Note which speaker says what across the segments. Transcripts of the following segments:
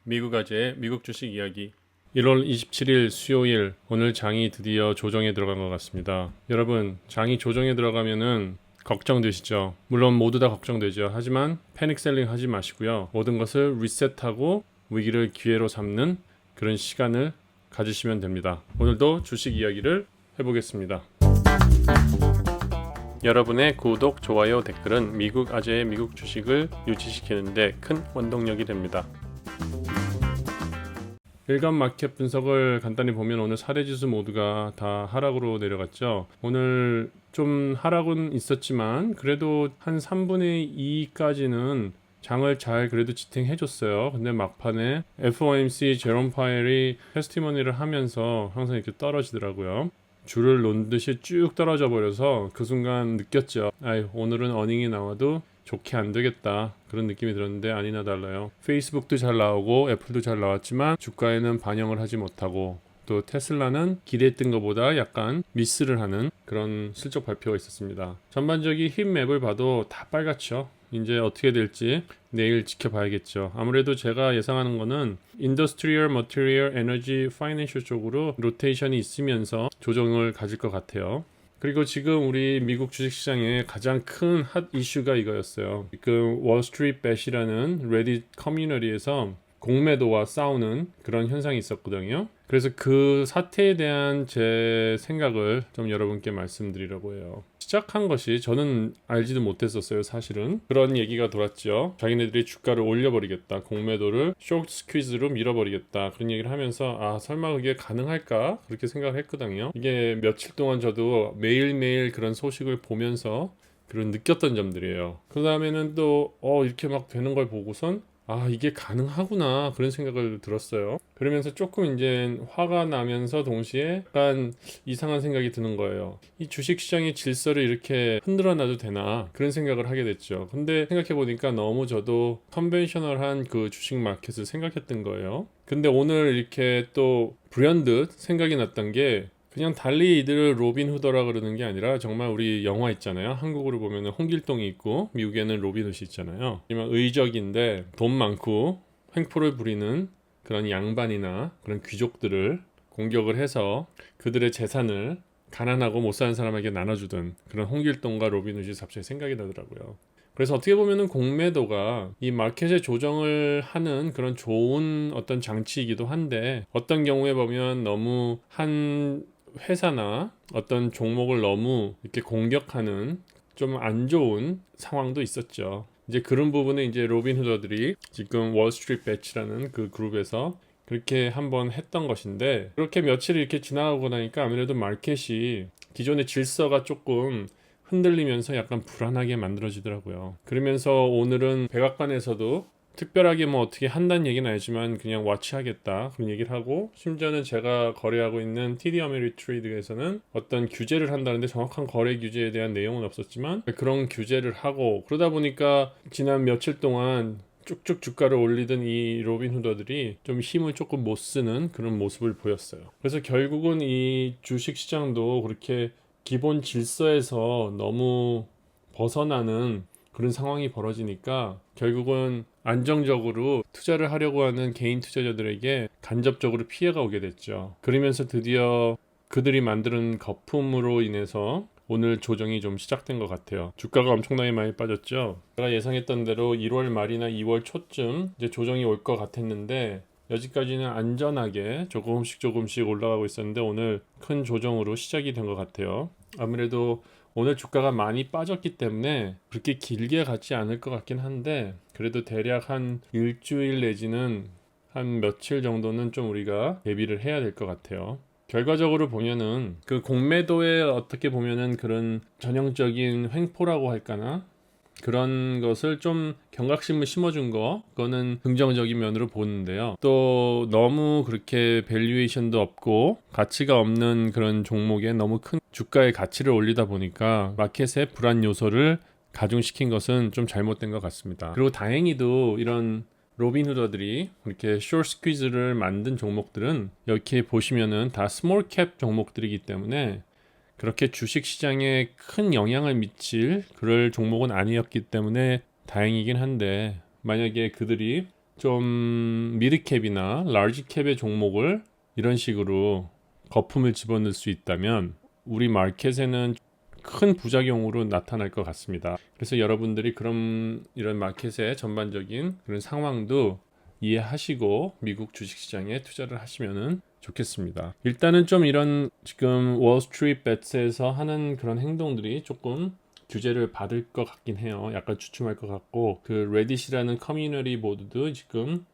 Speaker 1: 미국 아재의 미국 주식 이야기 1월 27일 수요일 오늘 장이 드디어 조정에 들어간 것 같습니다. 여러분 장이 조정에 들어가면은 걱정되시죠? 물론 모두 다 걱정되죠. 하지만 패닉셀링 하지 마시고요. 모든 것을 리셋하고 위기를 기회로 삼는 그런 시간을 가지시면 됩니다. 오늘도 주식 이야기를 해보겠습니다. 여러분의 구독, 좋아요, 댓글은 미국 아재의 미국 주식을 유지시키는 데 큰 원동력이 됩니다. 일간 마켓 분석을 간단히 보면 오늘 사대지수 모두가 다 하락으로 내려갔죠. 오늘 좀 하락은 있었지만 그래도 한 3분의 2까지는 장을 잘 그래도 지탱해줬어요. 근데 막판에 FOMC 제롬 파웰이 테스티머니를 하면서 항상 이렇게 떨어지더라고요. 줄을 놓듯이 쭉 떨어져 버려서 그 순간 느꼈죠. 오늘은 어닝이 나와도 좋게 안 되겠다 그런 느낌이 들었는데 아니나 달라요. 페이스북도 잘 나오고 애플도 잘 나왔지만 주가에는 반영을 하지 못하고 또 테슬라는 기대했던 것보다 약간 미스를 하는 그런 실적 발표가 있었습니다. 전반적인 힙맵을 봐도 다 빨갛죠. 이제 어떻게 될지 내일 지켜봐야겠죠. 아무래도 제가 예상하는 거는 인더스트리얼, 머티리얼, 에너지, 파이낸셜 쪽으로 로테이션이 있으면서 조정을 가질 것 같아요. 그리고 지금 우리 미국 주식시장의 가장 큰 핫 이슈가 이거였어요. 지금 월스트리트벳이라는 레딧 커뮤니티에서 공매도와 싸우는 그런 현상이 있었거든요. 그래서 그 사태에 대한 제 생각을 좀 여러분께 말씀드리려고 해요. 시작한 것이 저는 알지도 못했었어요. 사실은 그런 얘기가 돌았죠. 자기네들이 주가를 올려버리겠다, 공매도를 쇼트 스퀴즈로 밀어버리겠다, 그런 얘기를 하면서 설마 그게 가능할까 그렇게 생각을 했거든요. 이게 며칠 동안 저도 매일매일 그런 소식을 보면서 그런 느꼈던 점들이에요. 그 다음에는 또 이렇게 막 되는 걸 보고선 이게 가능하구나 그런 생각을 들었어요. 그러면서 조금 이제 화가 나면서 동시에 약간 이상한 생각이 드는 거예요. 이 주식시장의 질서를 이렇게 흔들어 놔도 되나 그런 생각을 하게 됐죠. 근데 생각해보니까 너무 저도 컨벤셔널한 그 주식 마켓을 생각했던 거예요. 근데 오늘 이렇게 또 불현듯 생각이 났던 게 그냥 달리 이들을 로빈 후더라 그러는 게 아니라 정말 우리 영화 있잖아요. 한국으로 보면 홍길동이 있고 미국에는 로빈 훗이 있잖아요. 하지만 의적인데 돈 많고 횡포를 부리는 그런 양반이나 그런 귀족들을 공격을 해서 그들의 재산을 가난하고 못 사는 사람에게 나눠주던 그런 홍길동과 로빈 훗이 갑자기 생각이 나더라고요. 그래서 어떻게 보면은 공매도가 이 마켓의 조정을 하는 그런 좋은 어떤 장치이기도 한데 어떤 경우에 보면 너무 한 회사나 어떤 종목을 너무 이렇게 공격하는 좀 안 좋은 상황도 있었죠. 이제 그런 부분에 이제 로빈 후더들이 지금 월스트리트 배치라는 그 그룹에서 그렇게 한번 했던 것인데 그렇게 며칠 이렇게 지나가고 나니까 아무래도 마켓이 기존의 질서가 조금 흔들리면서 약간 불안하게 만들어지더라고요. 그러면서 오늘은 백악관에서도 특별하게 뭐 어떻게 한다는 얘기는 아니지만 그냥 와치하겠다 그런 얘기를 하고 심지어는 제가 거래하고 있는 TD 아메리트레이드에서는 어떤 규제를 한다는데 정확한 거래 규제에 대한 내용은 없었지만 그런 규제를 하고 그러다 보니까 지난 며칠 동안 쭉쭉 주가를 올리던 이 로빈 후더들이 좀 힘을 조금 못 쓰는 그런 모습을 보였어요. 그래서 결국은 이 주식 시장도 그렇게 기본 질서에서 너무 벗어나는 그런 상황이 벌어지니까 결국은 안정적으로 투자를 하려고 하는 개인 투자자들에게 간접적으로 피해가 오게 됐죠. 그러면서 드디어 그들이 만드는 거품으로 인해서 오늘 조정이 좀 시작된 것 같아요. 주가가 엄청나게 많이 빠졌죠. 제가 예상했던 대로 1월 말이나 2월 초쯤 이제 조정이 올 것 같았는데 여기까지는 안전하게 조금씩 올라가고 있었는데 오늘 큰 조정으로 시작이 된 것 같아요. 아무래도 오늘 주가가 많이 빠졌기 때문에 그렇게 길게 가지 않을 것 같긴 한데 그래도 대략 한 일주일 내지는 한 며칠 정도는 좀 우리가 대비를 해야 될 것 같아요. 결과적으로 보면은 그 공매도에 어떻게 보면은 그런 전형적인 횡포라고 할까나 그런 것을 좀 경각심을 심어준 그거는 긍정적인 면으로 보는데요. 또 너무 그렇게 밸류에이션도 없고 가치가 없는 그런 종목에 너무 큰 주가의 가치를 올리다 보니까 마켓의 불안 요소를 가중시킨 것은 좀 잘못된 것 같습니다. 그리고 다행히도 이런 로빈 후더들이 이렇게 숏 스퀴즈를 만든 종목들은 이렇게 보시면은 다 스몰 캡 종목들이기 때문에 그렇게 주식시장에 큰 영향을 미칠 그럴 종목은 아니었기 때문에 다행이긴 한데 만약에 그들이 좀 미드캡이나 라지캡의 종목을 이런 식으로 거품을 집어넣을 수 있다면 우리 마켓에는 큰 부작용으로 나타날 것 같습니다. 그래서 여러분들이 그런 이런 마켓의 전반적인 그런 상황도 이해하시고 미국 주식시장에 투자를 하시면은 좋겠습니다. 일단은 좀 이런 지금 월스트리트 배츠에서 하는 그런 행동들이 조금 규제를 받을 것 같긴 해요. 약간 주춤할 것 같고 그 레딧이라는 커뮤니티 보드도 지금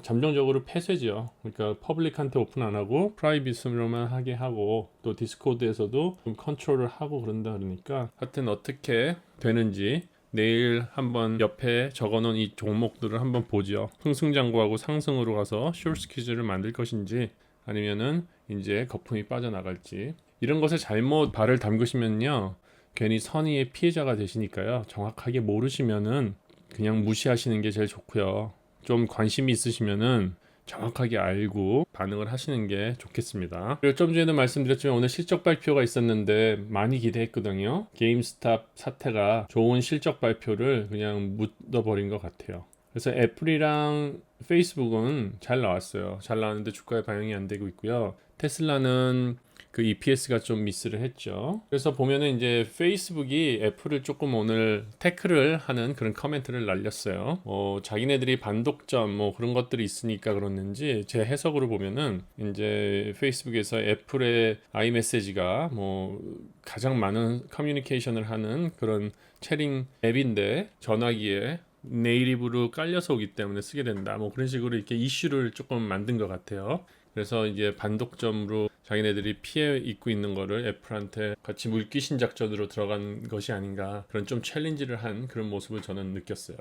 Speaker 1: 잠정적으로 폐쇄죠. 그러니까 퍼블릭한테 오픈 안 하고 프라이빗으로만 하게 하고 또 디스코드에서도 좀 컨트롤을 하고 그런다 그러니까 하여튼 어떻게 되는지 내일 한번 옆에 적어놓은 이 종목들을 한번 보죠. 승승장구하고 상승으로 가서 숏 퀴즈를 만들 것인지 아니면은 이제 거품이 빠져나갈지 이런 것에 잘못 발을 담그시면요 괜히 선의의 피해자가 되시니까요 정확하게 모르시면은 그냥 무시하시는 게 제일 좋고요. 좀 관심이 있으시면은 정확하게 알고 반응을 하시는 게 좋겠습니다. 그리고 좀 전에도 말씀드렸지만 오늘 실적 발표가 있었는데 많이 기대했거든요. 게임스탑 사태가 좋은 실적 발표를 그냥 묻어버린 것 같아요. 그래서 애플이랑 페이스북은 잘 나왔어요. 잘 나왔는데 주가에 반영이 안 되고 있고요. 테슬라는 그 EPS가 좀 미스를 했죠. 그래서 보면은 이제 페이스북이 애플을 조금 오늘 태클을 하는 그런 커멘트를 날렸어요. 자기네들이 반독점 뭐 그런 것들이 있으니까 그렇는지 제 해석으로 보면은 이제 페이스북에서 애플의 아이메시지가 뭐 가장 많은 커뮤니케이션을 하는 그런 채팅 앱인데 전화기에 네이티브로 깔려서 오기 때문에 쓰게 된다. 뭐 그런 식으로 이렇게 이슈를 조금 만든 것 같아요. 그래서 이제 반독점으로 자기네들이 피해 입고 있는 거를 애플한테 같이 물귀신 작전으로 들어간 것이 아닌가 그런 좀 챌린지를 한 그런 모습을 저는 느꼈어요.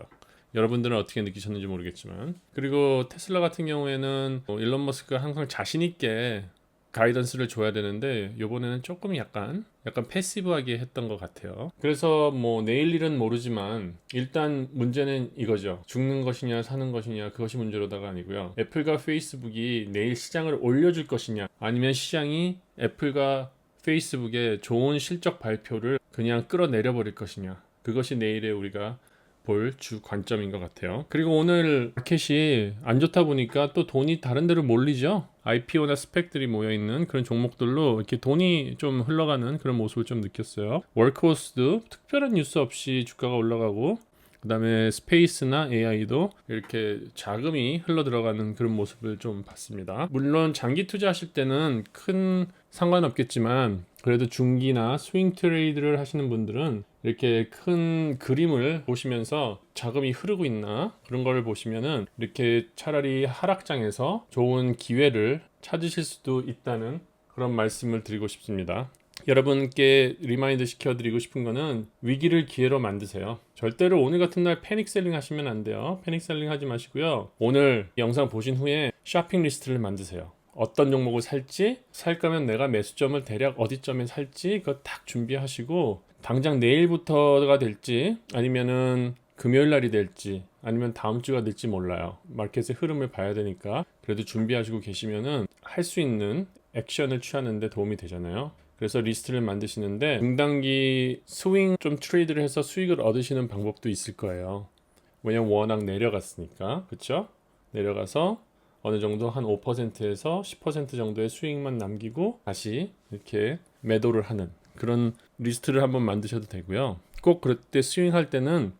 Speaker 1: 여러분들은 어떻게 느끼셨는지 모르겠지만 그리고 테슬라 같은 경우에는 일론 머스크가 항상 자신 있게 가이던스를 줘야 되는데 이번에는 조금 약간 패시브하게 했던 것 같아요. 그래서 뭐 내일 일은 모르지만 일단 문제는 이거죠. 죽는 것이냐 사는 것이냐 그것이 문제로다가 아니고요. 애플과 페이스북이 내일 시장을 올려줄 것이냐 아니면 시장이 애플과 페이스북의 좋은 실적 발표를 그냥 끌어내려 버릴 것이냐 그것이 내일의 우리가 볼 주 관점인 것 같아요. 그리고 오늘 마켓이 안 좋다 보니까 또 돈이 다른 데로 몰리죠. IPO나 스펙들이 모여있는 그런 종목들로 이렇게 돈이 좀 흘러가는 그런 모습을 좀 느꼈어요. 월크호스도 특별한 뉴스 없이 주가가 올라가고 그 다음에 스페이스나 AI도 이렇게 자금이 흘러 들어가는 그런 모습을 좀 봤습니다. 물론 장기 투자하실 때는 큰 상관없겠지만 그래도 중기나 스윙 트레이드를 하시는 분들은 이렇게 큰 그림을 보시면서 자금이 흐르고 있나 그런 걸 보시면은 이렇게 차라리 하락장에서 좋은 기회를 찾으실 수도 있다는 그런 말씀을 드리고 싶습니다. 여러분께 리마인드 시켜드리고 싶은 거는 위기를 기회로 만드세요. 절대로 오늘 같은 날 패닉 셀링 하시면 안 돼요. 패닉 셀링 하지 마시고요. 오늘 영상 보신 후에 쇼핑 리스트를 만드세요. 어떤 종목을 살지, 살 거면 내가 매수점을 대략 어디점에 살지 그거 딱 준비하시고 당장 내일부터가 될지 아니면은 금요일 날이 될지 아니면 다음 주가 될지 몰라요. 마켓의 흐름을 봐야 되니까 그래도 준비하시고 계시면은 할 수 있는 액션을 취하는 데 도움이 되잖아요. 그래서 리스트를 만드시는데 중단기 스윙 좀 트레이드를 해서 수익을 얻으시는 방법도 있을 거예요. 왜냐면 워낙 내려갔으니까. 그쵸? 내려가서 어느 정도 한 5%에서 10% 정도의 수익만 남기고 다시 이렇게 매도를 하는 그런 리스트를 한번 만드셔도 되고요. 꼭 그럴 때 스윙할 때는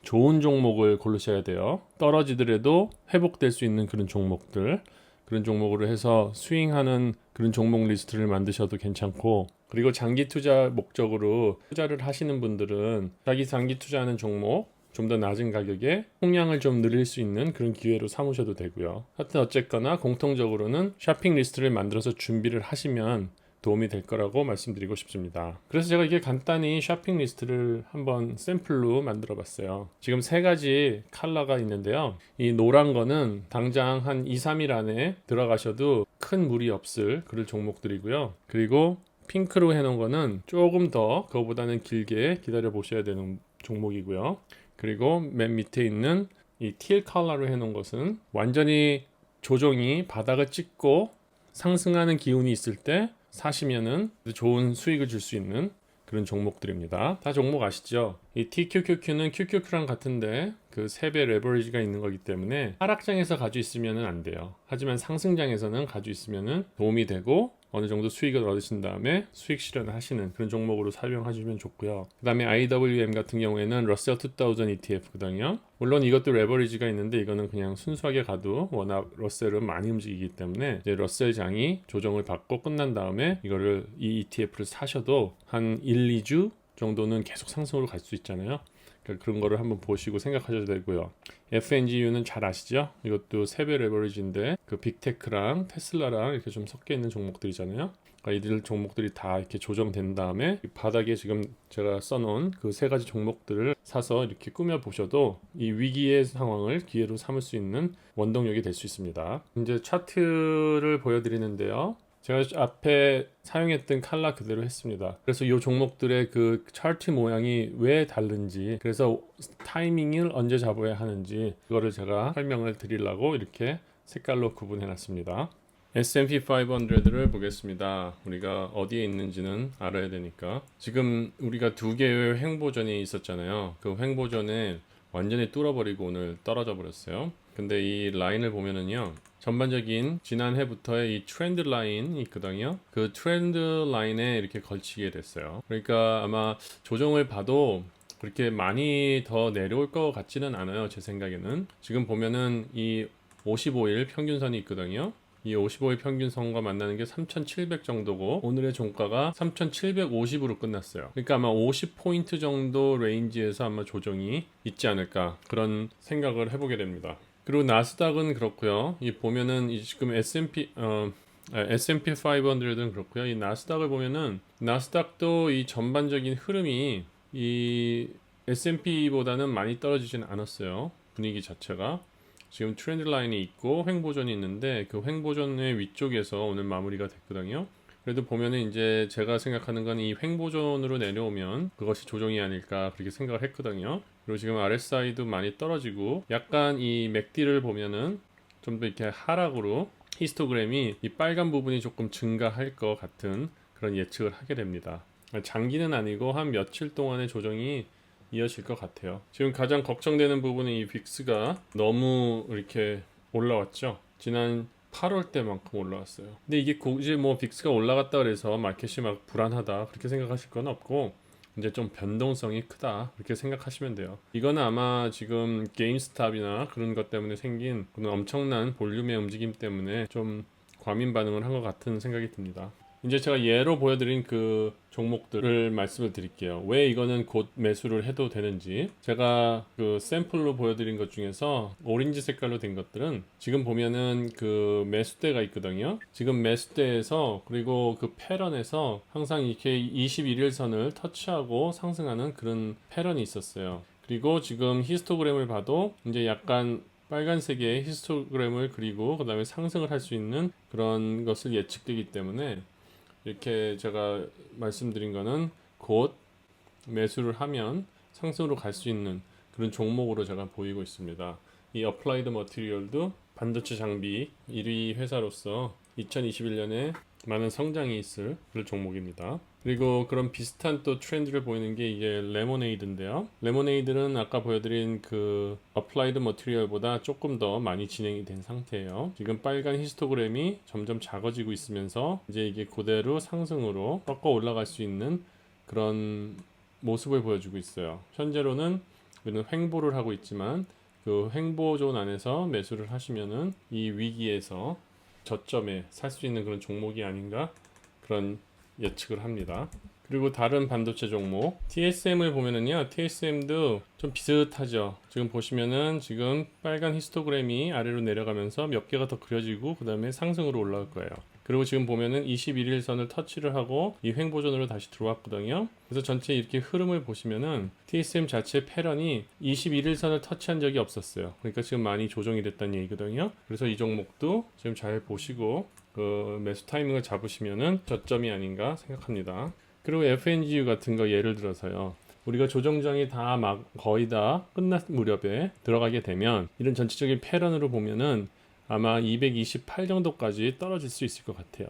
Speaker 1: 좋은 종목을 고르셔야 돼요. 떨어지더라도 회복될 수 있는 그런 종목들 그런 종목으로 해서 스윙하는 그런 종목 리스트를 만드셔도 괜찮고 그리고 장기 투자 목적으로 투자를 하시는 분들은 자기 장기 투자하는 종목 좀 더 낮은 가격에 총량을 좀 늘릴 수 있는 그런 기회로 삼으셔도 되고요. 하여튼 어쨌거나 공통적으로는 쇼핑 리스트를 만들어서 준비를 하시면 도움이 될 거라고 말씀드리고 싶습니다. 그래서 제가 이게 간단히 쇼핑 리스트를 한번 샘플로 만들어 봤어요. 지금 세 가지 컬러가 있는데요. 이 노란 거는 당장 한 2, 3일 안에 들어가셔도 큰 무리 없을 그런 종목들이고요. 그리고 핑크로 해놓은 거는 조금 더 그거보다는 길게 기다려 보셔야 되는 종목이고요. 그리고 맨 밑에 있는 이 teal 컬러로 해놓은 것은 완전히 조정이 바닥을 찍고 상승하는 기운이 있을 때 사시면은 좋은 수익을 줄 수 있는 그런 종목들입니다. 다 종목 아시죠? 이 TQQQ는 QQQ랑 같은데 그 3배 레버리지가 있는 거기 때문에 하락장에서 가지고 있으면 안 돼요. 하지만 상승장에서는 가지고 있으면 도움이 되고 어느 정도 수익을 얻으신 다음에 수익 실현을 하시는 그런 종목으로 사용하시면 좋고요. 그 다음에 IWM 같은 경우에는 러셀 2000 ETF거든요. 물론 이것도 레버리지가 있는데 이거는 그냥 순수하게 가도 워낙 러셀은 많이 움직이기 때문에 이제 러셀 장이 조정을 받고 끝난 다음에 이거를 이 ETF를 사셔도 한 1, 2주 정도는 계속 상승으로 갈 수 있잖아요. 그러니까 그런 거를 한번 보시고 생각하셔도 되고요. FNGU는 잘 아시죠? 이것도 3배 레버리지인데 그 빅테크랑 테슬라랑 이렇게 좀 섞여 있는 종목들이잖아요. 그러니까 이들 종목들이 다 이렇게 조정된 다음에 바닥에 지금 제가 써놓은 그 3가지 종목들을 사서 이렇게 꾸며 보셔도 이 위기의 상황을 기회로 삼을 수 있는 원동력이 될 수 있습니다. 이제 차트를 보여드리는데요. 제가 앞에 사용했던 컬러 그대로 했습니다. 그래서 이 종목들의 그 차트 모양이 왜 다른지, 그래서 타이밍을 언제 잡아야 하는지 그거를 제가 설명을 드리려고 이렇게 색깔로 구분해 놨습니다. S&P 500를 보겠습니다. 우리가 어디에 있는지는 알아야 되니까. 지금 우리가 2개의 횡보전이 있었잖아요. 그 횡보전에 완전히 뚫어버리고 오늘 떨어져 버렸어요. 근데 이 라인을 보면은요, 전반적인 지난해부터의 이 트렌드 라인이 있거든요. 그 트렌드 라인에 이렇게 걸치게 됐어요. 그러니까 아마 조정을 봐도 그렇게 많이 더 내려올 것 같지는 않아요. 제 생각에는. 지금 보면은 이 55일 평균선이 있거든요. 이 55일 평균선과 만나는 게 3,700 정도고 오늘의 종가가 3,750으로 끝났어요. 그러니까 아마 50포인트 정도 레인지에서 아마 조정이 있지 않을까 그런 생각을 해보게 됩니다. 그리고 나스닥은 그렇고요. 이 보면은 이 지금 S&P 500은 그렇고요. 이 나스닥을 보면은 나스닥도 이 전반적인 흐름이 이 S&P보다는 많이 떨어지진 않았어요. 분위기 자체가. 지금 트렌드 라인이 있고 횡보전이 있는데 그 횡보전의 위쪽에서 오늘 마무리가 됐거든요. 그래도 보면은 이제 제가 생각하는 건 이 횡보전으로 내려오면 그것이 조정이 아닐까 그렇게 생각을 했거든요. 그리고 지금 RSI도 많이 떨어지고 약간 이 맥디를 보면은 좀 더 이렇게 하락으로 히스토그램이 이 빨간 부분이 조금 증가할 것 같은 그런 예측을 하게 됩니다. 장기는 아니고 한 며칠 동안의 조정이 이어질 것 같아요. 지금 가장 걱정되는 부분은 이 빅스가 너무 이렇게 올라왔죠. 지난 8월 때만큼 올라왔어요. 근데 이게 굳이 뭐 빅스가 올라갔다 그래서 마켓이 막 불안하다 그렇게 생각하실 건 없고 이제 좀 변동성이 크다 그렇게 생각하시면 돼요. 이거는 아마 지금 게임스탑이나 그런 것 때문에 생긴 그런 엄청난 볼륨의 움직임 때문에 좀 과민 반응을 한 것 같은 생각이 듭니다. 이제 제가 예로 보여드린 그 종목들을 말씀을 드릴게요. 왜 이거는 곧 매수를 해도 되는지. 제가 그 샘플로 보여드린 것 중에서 오렌지 색깔로 된 것들은 지금 보면은 그 매수대가 있거든요. 지금 매수대에서 그리고 그 패런에서 항상 이렇게 21일선을 터치하고 상승하는 그런 패런이 있었어요. 그리고 지금 히스토그램을 봐도 이제 약간 빨간색의 히스토그램을 그리고 그 다음에 상승을 할 수 있는 그런 것을 예측되기 때문에 이렇게 제가 말씀드린 거는 곧 매수를 하면 상승으로 갈 수 있는 그런 종목으로 제가 보이고 있습니다. 이 어플라이드 머티리얼도 반도체 장비 1위 회사로서 2021년에 많은 성장이 있을 그런 종목입니다. 그리고 그런 비슷한 또 트렌드를 보이는 게 이게 레모네이드인데요. 레모네이드는 아까 보여드린 그 어플라이드 머티리얼보다 조금 더 많이 진행이 된 상태예요. 지금 빨간 히스토그램이 점점 작아지고 있으면서 이제 이게 그대로 상승으로 꺾어 올라갈 수 있는 그런 모습을 보여주고 있어요. 현재로는 우리는 횡보를 하고 있지만 그 횡보존 안에서 매수를 하시면은 이 위기에서 저점에 살 수 있는 그런 종목이 아닌가 그런 예측을 합니다. 그리고 다른 반도체 종목 TSM을 보면은요, TSM도 좀 비슷하죠. 지금 보시면은 지금 빨간 히스토그램이 아래로 내려가면서 몇 개가 더 그려지고 그 다음에 상승으로 올라올 거예요. 그리고 지금 보면은 21일선을 터치를 하고 이 횡보전으로 다시 들어왔거든요. 그래서 전체 이렇게 흐름을 보시면은 TSM 자체 패런이 21일선을 터치한 적이 없었어요. 그러니까 지금 많이 조정이 됐다는 얘기거든요. 그래서 이 종목도 지금 잘 보시고 그 매수 타이밍을 잡으시면은 저점이 아닌가 생각합니다. 그리고 FNGU 같은 거 예를 들어서요. 우리가 조정장이 다 막 거의 다 끝날 무렵에 들어가게 되면 이런 전체적인 패런으로 보면은 아마 228 정도까지 떨어질 수 있을 것 같아요.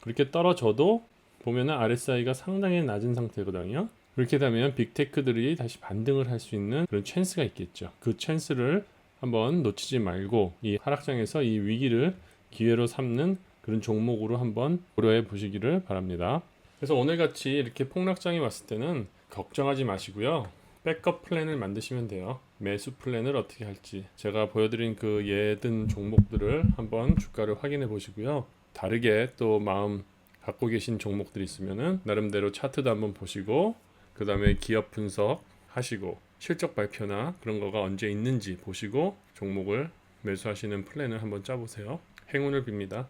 Speaker 1: 그렇게 떨어져도 보면은 RSI가 상당히 낮은 상태거든요. 이렇게 되면 빅테크들이 다시 반등을 할 수 있는 그런 찬스가 있겠죠. 그 찬스를 한번 놓치지 말고 이 하락장에서 이 위기를 기회로 삼는 그런 종목으로 한번 고려해 보시기를 바랍니다. 그래서 오늘같이 이렇게 폭락장이 왔을 때는 걱정하지 마시고요. 백업 플랜을 만드시면 돼요. 매수 플랜을 어떻게 할지 제가 보여드린 그 예든 종목들을 한번 주가를 확인해 보시고요. 다르게 또 마음 갖고 계신 종목들이 있으면은 나름대로 차트도 한번 보시고 그 다음에 기업 분석 하시고 실적 발표나 그런 거가 언제 있는지 보시고 종목을 매수하시는 플랜을 한번 짜보세요. 행운을 빕니다.